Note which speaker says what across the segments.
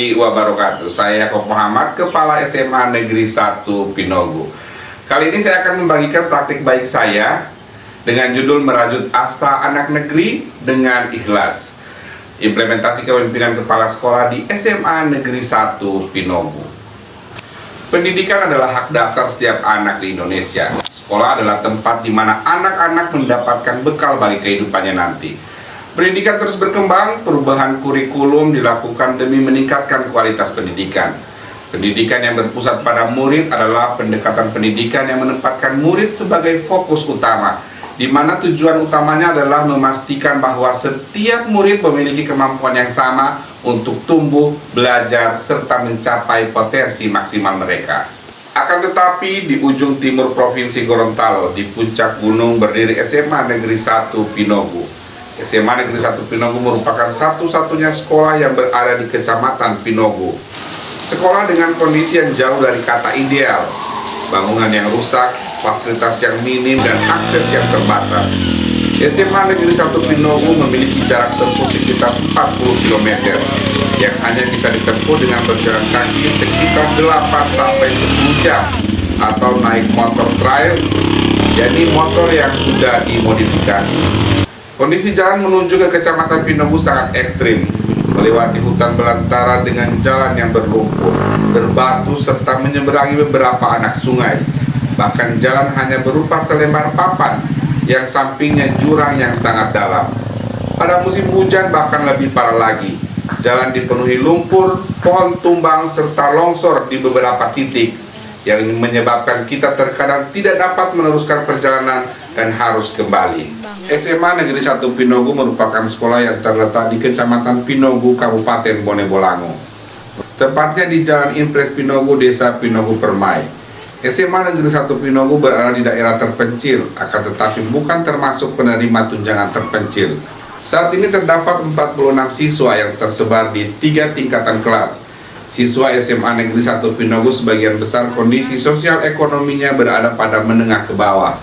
Speaker 1: warahmatullahi wabarakatuh. Saya Yaakob Muhammad, Kepala SMA Negeri 1 Pinogo. Kali ini saya akan membagikan praktik baik saya dengan judul merajut asa anak negeri dengan ikhlas. Implementasi kepemimpinan kepala sekolah di SMA Negeri 1 Pinogo. Pendidikan adalah hak dasar setiap anak di Indonesia. Sekolah adalah tempat di mana anak-anak mendapatkan bekal bagi kehidupannya nanti. Pendidikan terus berkembang, perubahan kurikulum dilakukan demi meningkatkan kualitas pendidikan. Pendidikan yang berpusat pada murid adalah pendekatan pendidikan yang menempatkan murid sebagai fokus utama, di mana tujuan utamanya adalah memastikan bahwa setiap murid memiliki kemampuan yang sama untuk tumbuh, belajar, serta mencapai potensi maksimal mereka. Akan tetapi, di ujung timur Provinsi Gorontalo, di puncak gunung berdiri SMA Negeri 1 Pinogo. SMA Negeri 1 Pinogo merupakan satu-satunya sekolah yang berada di Kecamatan Pinogo. Sekolah dengan kondisi yang jauh dari kata ideal, bangunan yang rusak, fasilitas yang minim, dan akses yang terbatas. SMA Negeri 1 Pinogo memiliki jarak tempuh sekitar 40 km yang hanya bisa ditempuh dengan berjalan kaki sekitar 8-10 jam atau naik motor trail, yakni motor yang sudah dimodifikasi. Kondisi jalan menuju ke Kecamatan Pinogo sangat ekstrim, melewati hutan belantara dengan jalan yang berlumpur, berbatu, serta menyeberangi beberapa anak sungai. Bahkan jalan hanya berupa selembar papan, yang sampingnya jurang yang sangat dalam. Pada musim hujan bahkan lebih parah lagi, jalan dipenuhi lumpur, pohon tumbang, serta longsor di beberapa titik, yang menyebabkan kita terkadang tidak dapat meneruskan perjalanan dan harus kembali. SMA Negeri 1 Pinogo merupakan sekolah yang terletak di Kecamatan Pinogo, Kabupaten Bone Bolango. Tepatnya di Jalan Impres Pinogo, Desa Pinogo Permai. SMA Negeri 1 Pinogo berada di daerah terpencil, akan tetapi bukan termasuk penerima tunjangan terpencil. Saat ini terdapat 46 siswa yang tersebar di 3 tingkatan kelas. Siswa SMA Negeri 1 Pinogo sebagian besar kondisi sosial ekonominya berada pada menengah ke bawah.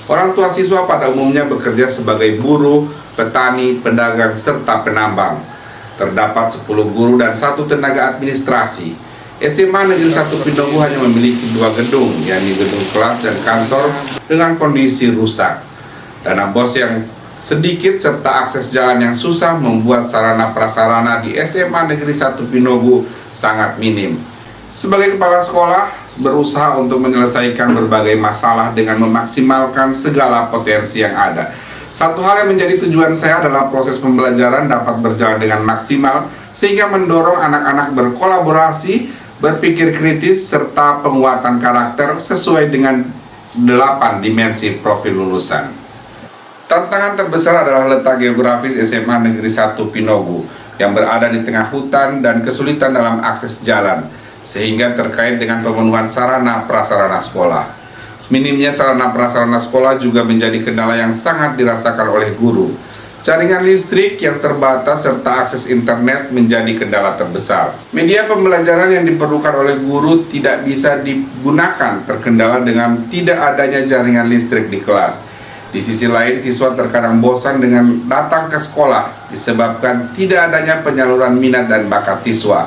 Speaker 1: Orang tua siswa pada umumnya bekerja sebagai buruh, petani, pedagang, serta penambang. Terdapat 10 guru dan 1 tenaga administrasi. SMA Negeri 1 Pinogo hanya memiliki 2 gedung, yakni gedung kelas dan kantor dengan kondisi rusak. Dana BOS yang sedikit serta akses jalan yang susah membuat sarana prasarana di SMA Negeri 1 Pinogo sangat minim. Sebagai kepala sekolah, berusaha untuk menyelesaikan berbagai masalah dengan memaksimalkan segala potensi yang ada. Satu hal yang menjadi tujuan saya adalah proses pembelajaran dapat berjalan dengan maksimal, sehingga mendorong anak-anak berkolaborasi, berpikir kritis, serta penguatan karakter sesuai dengan 8 dimensi profil lulusan. Tantangan terbesar adalah letak geografis SMA Negeri 1 Pinogo yang berada di tengah hutan dan kesulitan dalam akses jalan, sehingga terkait dengan pemenuhan sarana prasarana sekolah. Minimnya sarana prasarana sekolah juga menjadi kendala yang sangat dirasakan oleh guru. Jaringan listrik yang terbatas serta akses internet menjadi kendala terbesar. Media pembelajaran yang diperlukan oleh guru tidak bisa digunakan terkendala dengan tidak adanya jaringan listrik di kelas. Di sisi lain, siswa terkadang bosan dengan datang ke sekolah disebabkan tidak adanya penyaluran minat dan bakat siswa.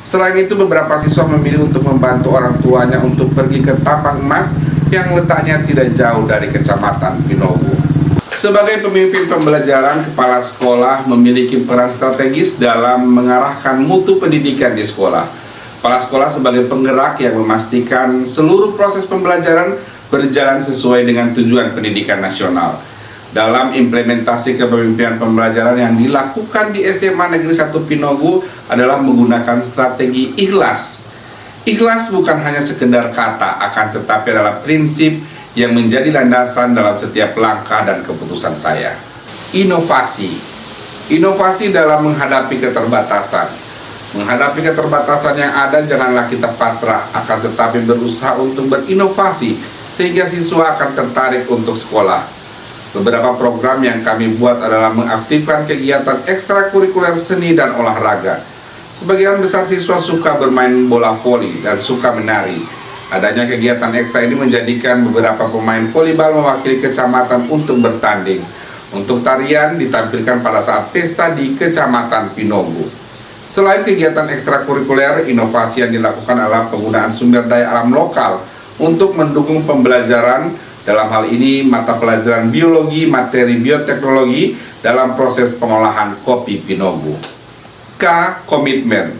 Speaker 1: Selain itu, beberapa siswa memilih untuk membantu orang tuanya untuk pergi ke Tampang Emas yang letaknya tidak jauh dari Kecamatan Pinogo. Sebagai pemimpin pembelajaran, kepala sekolah memiliki peran strategis dalam mengarahkan mutu pendidikan di sekolah. Kepala sekolah sebagai penggerak yang memastikan seluruh proses pembelajaran berjalan sesuai dengan tujuan pendidikan nasional. Dalam implementasi kepemimpinan pembelajaran yang dilakukan di SMA Negeri 1 Pinogo adalah menggunakan strategi ikhlas. Ikhlas bukan hanya sekedar kata, akan tetapi adalah prinsip yang menjadi landasan dalam setiap langkah dan keputusan saya. Inovasi. Inovasi dalam menghadapi keterbatasan. Menghadapi keterbatasan yang ada, janganlah kita pasrah, akan tetapi berusaha untuk berinovasi, sehingga siswa akan tertarik untuk sekolah. Beberapa program yang kami buat adalah mengaktifkan kegiatan ekstrakurikuler seni dan olahraga. Sebagian besar siswa suka bermain bola voli dan suka menari. Adanya kegiatan ekstra ini menjadikan beberapa pemain volleyball mewakili kecamatan untuk bertanding. Untuk tarian ditampilkan pada saat pesta di Kecamatan Pinogo. Selain kegiatan ekstrakurikuler, inovasi yang dilakukan adalah penggunaan sumber daya alam lokal untuk mendukung pembelajaran, dalam hal ini mata pelajaran biologi, materi bioteknologi dalam proses pengolahan kopi Pinogo. K. Komitmen.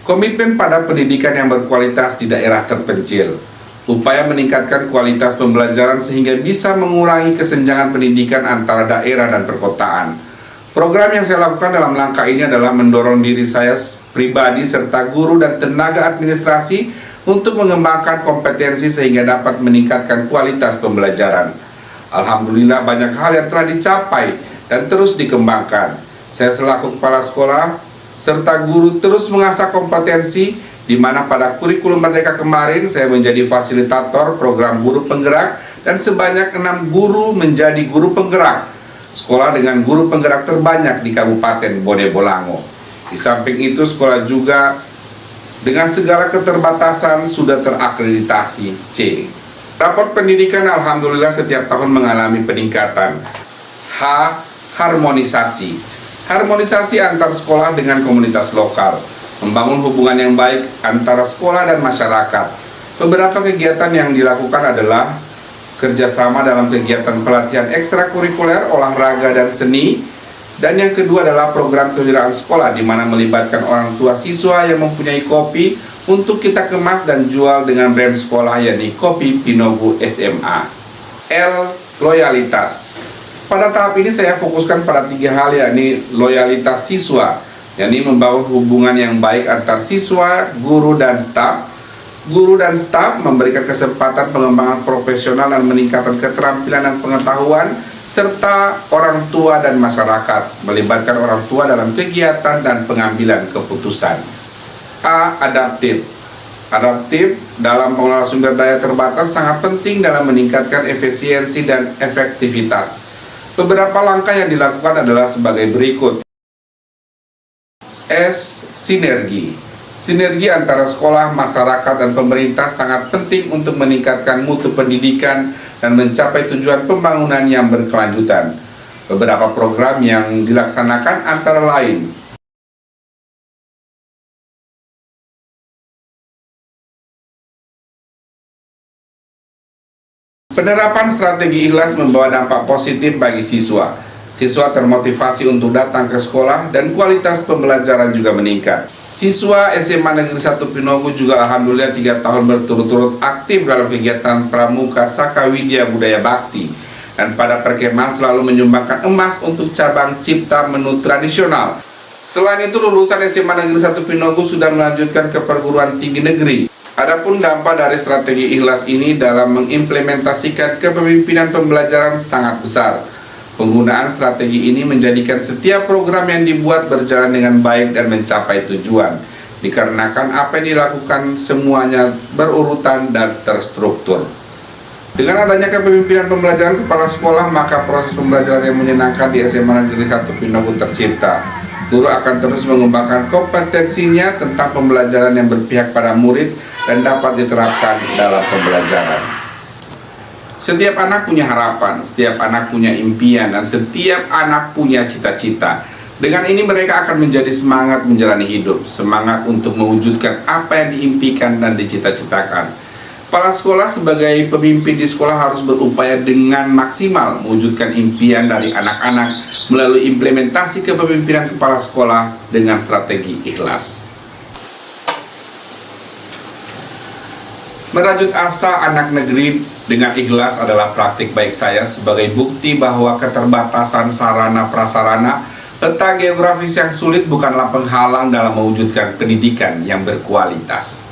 Speaker 1: Komitmen pada pendidikan yang berkualitas di daerah terpencil. Upaya meningkatkan kualitas pembelajaran sehingga bisa mengurangi kesenjangan pendidikan antara daerah dan perkotaan. Program yang saya lakukan dalam langkah ini adalah mendorong diri saya pribadi serta guru dan tenaga administrasi untuk mengembangkan kompetensi sehingga dapat meningkatkan kualitas pembelajaran. Alhamdulillah banyak hal yang telah dicapai dan terus dikembangkan. Saya selaku kepala sekolah serta guru terus mengasah kompetensi, di mana pada kurikulum Merdeka kemarin saya menjadi fasilitator program guru penggerak dan sebanyak 6 guru menjadi guru penggerak. Sekolah dengan guru penggerak terbanyak di Kabupaten Bone Bolango. Di samping itu sekolah juga dengan segala keterbatasan sudah terakreditasi C. Raport pendidikan alhamdulillah setiap tahun mengalami peningkatan. H. Harmonisasi. Harmonisasi antar sekolah dengan komunitas lokal. Membangun hubungan yang baik antara sekolah dan masyarakat. Beberapa kegiatan yang dilakukan adalah kerjasama dalam kegiatan pelatihan ekstrakurikuler, olahraga, dan seni. Dan yang kedua adalah program kewirausahaan sekolah, di mana melibatkan orang tua siswa yang mempunyai kopi untuk kita kemas dan jual dengan brand sekolah, yakni Kopi Pinogo SMA. L. Loyalitas. Pada tahap ini saya fokuskan pada 3 hal, yakni loyalitas siswa, yakni membangun hubungan yang baik antar siswa, guru, dan staf. Guru dan staf memberikan kesempatan pengembangan profesional dan meningkatkan keterampilan dan pengetahuan, serta orang tua dan masyarakat, melibatkan orang tua dalam kegiatan dan pengambilan keputusan. A. Adaptif. Adaptif dalam pengelolaan sumber daya terbatas sangat penting dalam meningkatkan efisiensi dan efektivitas. Beberapa langkah yang dilakukan adalah sebagai berikut. S. Sinergi. Sinergi antara sekolah, masyarakat, dan pemerintah sangat penting untuk meningkatkan mutu pendidikan dan mencapai tujuan pembangunan yang berkelanjutan. Beberapa program yang dilaksanakan antara lain: penerapan strategi ikhlas membawa dampak positif bagi siswa. Siswa termotivasi untuk datang ke sekolah dan kualitas pembelajaran juga meningkat. Siswa SMA Negeri 1 Pinogo juga alhamdulillah 3 tahun berturut-turut aktif dalam kegiatan Pramuka Saka Widya Budaya Bakti, dan pada perkemahan selalu menyumbangkan emas untuk cabang cipta menu tradisional. Selain itu, lulusan SMA Negeri 1 Pinogo sudah melanjutkan ke perguruan tinggi negeri. Adapun dampak dari strategi ikhlas ini dalam mengimplementasikan kepemimpinan pembelajaran sangat besar. Penggunaan strategi ini menjadikan setiap program yang dibuat berjalan dengan baik dan mencapai tujuan, dikarenakan apa yang dilakukan semuanya berurutan dan terstruktur. Dengan adanya kepemimpinan pembelajaran kepala sekolah, maka proses pembelajaran yang menyenangkan di SMA Negeri 1 Pinogo tercipta. Guru akan terus mengembangkan kompetensinya tentang pembelajaran yang berpihak pada murid dan dapat diterapkan dalam pembelajaran. Setiap anak punya harapan, setiap anak punya impian, dan setiap anak punya cita-cita. Dengan ini mereka akan menjadi semangat menjalani hidup, semangat untuk mewujudkan apa yang diimpikan dan dicita-citakan. Kepala sekolah sebagai pemimpin di sekolah harus berupaya dengan maksimal mewujudkan impian dari anak-anak melalui implementasi kepemimpinan kepala sekolah dengan strategi ikhlas. Merajut asa anak negeri dengan ikhlas adalah praktik baik saya sebagai bukti bahwa keterbatasan sarana prasarana, peta geografis yang sulit bukanlah penghalang dalam mewujudkan pendidikan yang berkualitas.